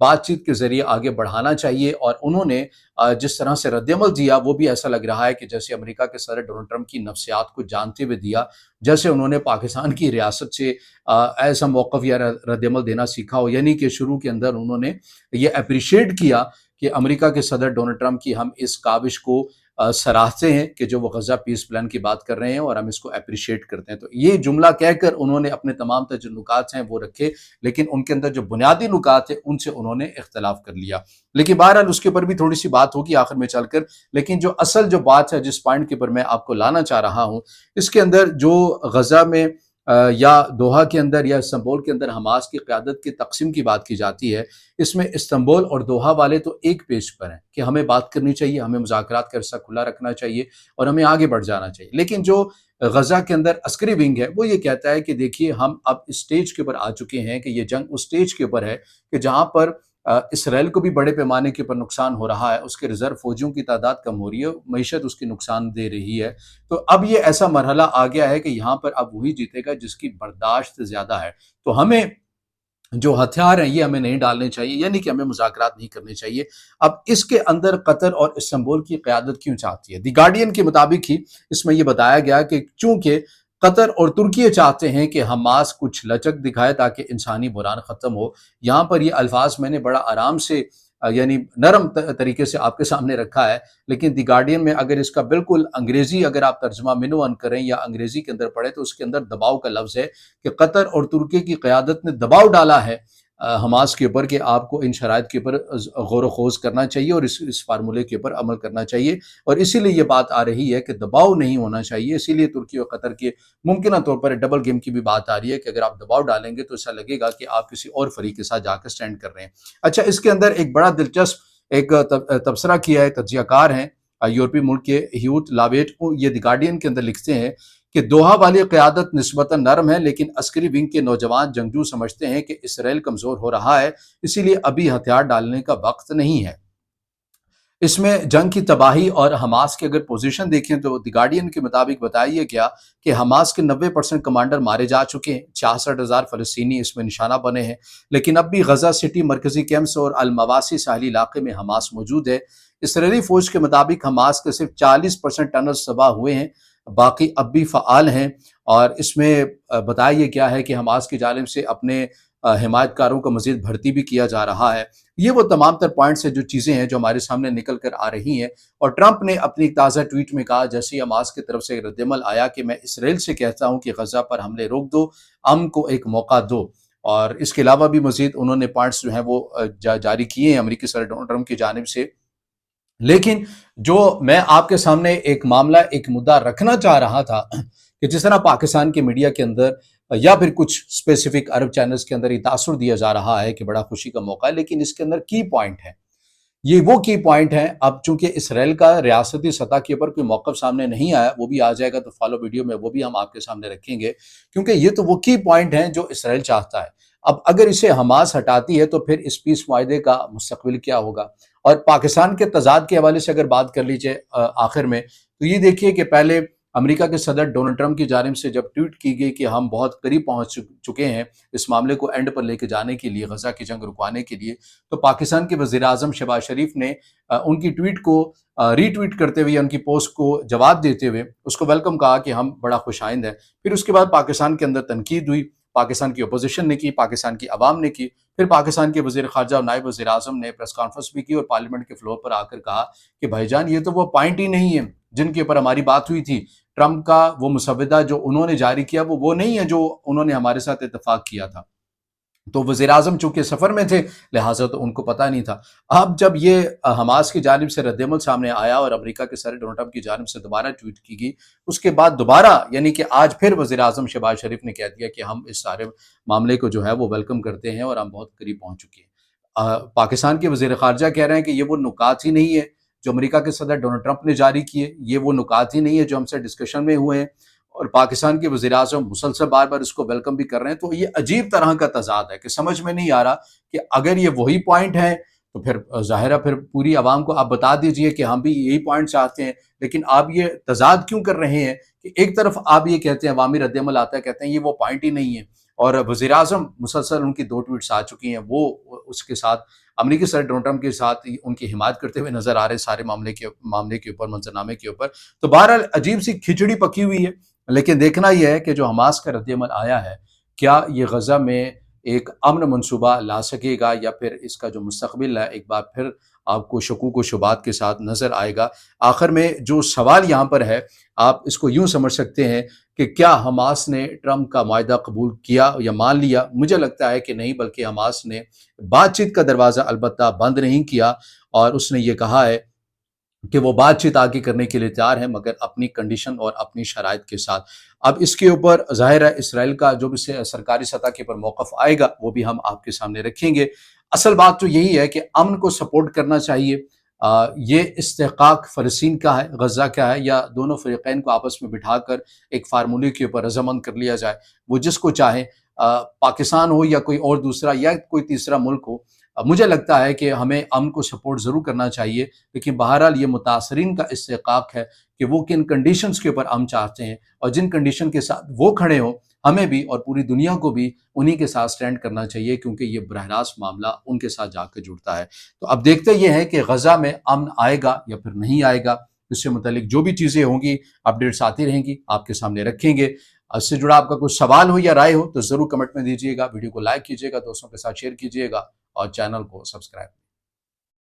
بات چیت کے ذریعے آگے بڑھانا چاہیے، اور انہوں نے جس طرح سے رد عمل دیا وہ بھی ایسا لگ رہا ہے کہ جیسے امریکہ کے صدر ڈونلڈ ٹرمپ کی نفسیات کو جانتے ہوئے دیا، جیسے انہوں نے پاکستان کی ریاست سے ایسا موقف یا رد عمل دینا سیکھا ہو، یعنی کہ شروع کے اندر انہوں نے یہ اپریشیٹ کیا کہ امریکہ کے صدر ڈونلڈ ٹرمپ کی ہم اس کاوش کو سراہتے ہیں کہ جو وہ غزہ پیس پلان کی بات کر رہے ہیں، اور ہم اس کو اپریشیٹ کرتے ہیں۔ تو یہ جملہ کہہ کر انہوں نے اپنے تمام جو نکات ہیں وہ رکھے، لیکن ان کے اندر جو بنیادی نکات ہیں ان سے انہوں نے اختلاف کر لیا۔ لیکن بہرحال اس کے اوپر بھی تھوڑی سی بات ہوگی آخر میں چل کر، لیکن جو اصل جو بات ہے، جس پوائنٹ کے اوپر میں آپ کو لانا چاہ رہا ہوں، اس کے اندر جو غزہ میں یا دوحہ کے اندر یا استنبول کے اندر حماس کی قیادت کی تقسیم کی بات کی جاتی ہے، اس میں استنبول اور دوحہ والے تو ایک پیج پر ہیں کہ ہمیں بات کرنی چاہیے، ہمیں مذاکرات کا رستہ کھلا رکھنا چاہیے اور ہمیں آگے بڑھ جانا چاہیے، لیکن جو غزہ کے اندر عسکری ونگ ہے وہ یہ کہتا ہے کہ دیکھیے ہم اب اس سٹیج کے اوپر آ چکے ہیں کہ یہ جنگ اس سٹیج کے اوپر ہے کہ جہاں پر اسرائیل کو بھی بڑے پیمانے کے اوپر نقصان ہو رہا ہے، اس کے ریزرو فوجیوں کی تعداد کم ہو رہی ہے، معیشت اس کی نقصان دے رہی ہے۔ تو اب یہ ایسا مرحلہ آ گیا ہے کہ یہاں پر اب وہی جیتے گا جس کی برداشت زیادہ ہے۔ تو ہمیں جو ہتھیار ہیں یہ ہمیں نہیں ڈالنے چاہیے، یعنی کہ ہمیں مذاکرات نہیں کرنے چاہیے۔ اب اس کے اندر قطر اور استنبول کی قیادت کیوں چاہتی ہے؟ دی گارڈین کے مطابق ہی اس میں یہ بتایا گیا کہ چونکہ قطر اور ترکیہ چاہتے ہیں کہ حماس کچھ لچک دکھائے تاکہ انسانی بحران ختم ہو۔ یہاں پر یہ الفاظ میں نے بڑا آرام سے یعنی نرم طریقے سے آپ کے سامنے رکھا ہے، لیکن دی گارڈین میں اگر اس کا بالکل انگریزی اگر آپ ترجمہ منوان کریں یا انگریزی کے اندر پڑھیں تو اس کے اندر دباؤ کا لفظ ہے کہ قطر اور ترکی کی قیادت نے دباؤ ڈالا ہے حماس کے اوپر کہ آپ کو ان شرائط کے اوپر غور و خوض کرنا چاہیے اور اس فارمولے کے اوپر عمل کرنا چاہیے، اور اسی لیے یہ بات آ رہی ہے کہ دباؤ نہیں ہونا چاہیے۔ اسی لیے ترکی اور قطر کے ممکنہ طور پر ڈبل گیم کی بھی بات آ رہی ہے کہ اگر آپ دباؤ ڈالیں گے تو ایسا لگے گا کہ آپ کسی اور فریق کے ساتھ جا کر سٹینڈ کر رہے ہیں۔ اچھا، اس کے اندر ایک بڑا دلچسپ ایک تبصرہ کیا ہے، تجزیہ کار ہیں یورپی ملک کے ہیوت لاویٹ، یہ دی گارڈین کے اندر لکھتے ہیں کہ دوحہ والی قیادت نسبتاً نرم ہے، لیکن عسکری ونگ کے نوجوان جنگجو سمجھتے ہیں کہ اسرائیل کمزور ہو رہا ہے، اسی لیے ابھی ہتھیار ڈالنے کا وقت نہیں ہے۔ اس میں جنگ کی تباہی اور حماس کی اگر پوزیشن دیکھیں تو دی گارڈین کے مطابق بتایا گیا کہ حماس کے 90% کمانڈر مارے جا چکے ہیں، 66,000 فلسطینی اس میں نشانہ بنے ہیں، لیکن اب بھی غزہ سٹی، مرکزی کیمپس اور المواسی ساحلی علاقے میں حماس موجود ہے۔ اسرائیلی فوج کے مطابق حماس کے صرف 40% ٹنل تباہ ہوئے ہیں، باقی اب بھی فعال ہیں، اور اس میں بتایا یہ کیا ہے کہ حماس کی جانب سے اپنے حمایت کاروں کو مزید بھرتی بھی کیا جا رہا ہے۔ یہ وہ تمام تر پوائنٹس ہیں، جو چیزیں ہیں جو ہمارے سامنے نکل کر آ رہی ہیں، اور ٹرمپ نے اپنی ایک تازہ ٹویٹ میں کہا جیسے ہی حماس کی طرف سے رد عمل آیا کہ میں اسرائیل سے کہتا ہوں کہ غزہ پر حملے روک دو، امن کو ایک موقع دو، اور اس کے علاوہ بھی مزید انہوں نے پوائنٹس جو ہیں وہ جاری کیے ہیں امریکی صدر ڈونلڈ ٹرمپ کی جانب سے۔ لیکن جو میں آپ کے سامنے ایک معاملہ، ایک مدعا رکھنا چاہ رہا تھا کہ جس طرح پاکستان کے میڈیا کے اندر یا پھر کچھ اسپیسیفک عرب چینلز کے اندر یہ تاثر دیا جا رہا ہے کہ بڑا خوشی کا موقع ہے، لیکن اس کے اندر کی پوائنٹ ہے، یہ وہ کی پوائنٹ ہے۔ اب چونکہ اسرائیل کا ریاستی سطح کے اوپر کوئی موقف سامنے نہیں آیا، وہ بھی آ جائے گا تو فالو ویڈیو میں وہ بھی ہم آپ کے سامنے رکھیں گے، کیونکہ یہ تو وہ کی پوائنٹ ہیں جو اسرائیل چاہتا ہے۔ اب اگر اسے حماس ہٹاتی ہے تو پھر اس پیس معاہدے کا مستقبل کیا ہوگا؟ اور پاکستان کے تضاد کے حوالے سے اگر بات کر لیجئے آخر میں، تو یہ دیکھیے کہ پہلے امریکہ کے صدر ڈونلڈ ٹرمپ کی جانب سے جب ٹویٹ کی گئی کہ ہم بہت قریب پہنچ چکے ہیں اس معاملے کو اینڈ پر لے کے جانے کے لیے، غزہ کی جنگ رکوانے کے لیے، تو پاکستان کے وزیر اعظم شہباز شریف نے ان کی ٹویٹ کو ری ٹویٹ کرتے ہوئے، ان کی پوسٹ کو جواب دیتے ہوئے اس کو ویلکم کہا کہ ہم بڑا خوش آئند ہیں۔ پھر اس کے بعد پاکستان کے اندر تنقید ہوئی، پاکستان کی اپوزیشن نے کی، پاکستان کی عوام نے کی، پھر پاکستان کے وزیر خارجہ اور نائب وزیر اعظم نے پریس کانفرنس بھی کی اور پارلیمنٹ کے فلور پر آ کر کہا کہ بھائی جان یہ تو وہ پوائنٹ ہی نہیں ہے جن کے اوپر ہماری بات ہوئی تھی، ٹرمپ کا وہ مسودہ جو انہوں نے جاری کیا وہ نہیں ہے جو انہوں نے ہمارے ساتھ اتفاق کیا تھا۔ تو وزیر اعظم چونکہ سفر میں تھے لہٰذا تو ان کو پتہ نہیں تھا۔ اب جب یہ حماس کی جانب سے رد عمل سامنے آیا اور امریکہ کے صدر ڈونلڈ ٹرمپ کی جانب سے دوبارہ ٹویٹ کی گئی، اس کے بعد دوبارہ یعنی کہ آج پھر وزیر اعظم شہباز شریف نے کہہ دیا کہ ہم اس سارے معاملے کو جو ہے وہ ویلکم کرتے ہیں اور ہم بہت قریب پہنچ چکے ہیں۔ پاکستان کے وزیر خارجہ کہہ رہے ہیں کہ یہ وہ نکات ہی نہیں ہے جو امریکہ کے صدر ڈونلڈ ٹرمپ نے جاری کیے، یہ وہ نکات ہی نہیں ہے جو ہم سے ڈسکشن میں ہوئے ہیں، اور پاکستان کے وزیر اعظم مسلسل بار بار اس کو ویلکم بھی کر رہے ہیں۔ تو یہ عجیب طرح کا تضاد ہے کہ سمجھ میں نہیں آ رہا کہ اگر یہ وہی پوائنٹ ہے تو پھر ظاہر ہے پھر پوری عوام کو آپ بتا دیجئے کہ ہم بھی یہی پوائنٹ چاہتے ہیں، لیکن آپ یہ تضاد کیوں کر رہے ہیں کہ ایک طرف آپ یہ کہتے ہیں، عوامی رد عمل آتا ہے، کہتے ہیں یہ وہ پوائنٹ ہی نہیں ہے، اور وزیر اعظم مسلسل ان کی 2 ٹویٹس آ چکی ہیں وہ اس کے ساتھ امریکی صدر ڈونلڈ ٹرمپ کے ساتھ ان کی حمایت کرتے ہوئے نظر آ رہے سارے معاملے کے اوپر، منظرنامے کے اوپر. تو بہرحال عجیب سی کھچڑی پکی ہوئی ہے، لیکن دیکھنا یہ ہے کہ جو حماس کا رد عمل آیا ہے کیا یہ غزہ میں ایک امن منصوبہ لا سکے گا، یا پھر اس کا جو مستقبل ہے ایک بار پھر آپ کو شکوک و شبہات کے ساتھ نظر آئے گا. آخر میں جو سوال یہاں پر ہے، آپ اس کو یوں سمجھ سکتے ہیں کہ کیا حماس نے ٹرمپ کا معاہدہ قبول کیا یا مان لیا؟ مجھے لگتا ہے کہ نہیں، بلکہ حماس نے بات چیت کا دروازہ البتہ بند نہیں کیا، اور اس نے یہ کہا ہے کہ وہ بات چیت آگے کرنے کے لیے تیار ہیں، مگر اپنی کنڈیشن اور اپنی شرائط کے ساتھ. اب اس کے اوپر ظاہر ہے اسرائیل کا جو بھی سرکاری سطح کے پر موقف آئے گا وہ بھی ہم آپ کے سامنے رکھیں گے. اصل بات تو یہی ہے کہ امن کو سپورٹ کرنا چاہیے. یہ استحقاق فلسطین کا ہے، غزہ کا ہے، یا دونوں فریقین کو آپس میں بٹھا کر ایک فارمولے کے اوپر رضامند کر لیا جائے، وہ جس کو چاہیں، پاکستان ہو یا کوئی اور دوسرا یا کوئی تیسرا ملک ہو. مجھے لگتا ہے کہ ہمیں امن کو سپورٹ ضرور کرنا چاہیے، لیکن بہرحال یہ متاثرین کا استحقاق ہے کہ وہ کن کنڈیشنز کے اوپر امن چاہتے ہیں، اور جن کنڈیشن کے ساتھ وہ کھڑے ہوں ہمیں بھی اور پوری دنیا کو بھی انہی کے ساتھ سٹینڈ کرنا چاہیے، کیونکہ یہ براہ راست معاملہ ان کے ساتھ جا کے جڑتا ہے. تو اب دیکھتے یہ ہے کہ غزہ میں امن آئے گا یا پھر نہیں آئے گا. اس سے متعلق جو بھی چیزیں ہوں گی، اپڈیٹس آتی رہیں گی، آپ کے سامنے رکھیں گے. اس سے جڑا آپ کا کوئی سوال ہو یا رائے ہو تو ضرور کمنٹ میں دیجیے گا، ویڈیو کو لائک کیجیے گا، دوستوں کے ساتھ شیئر کیجیے گا، اور چینل کو سبسکرائب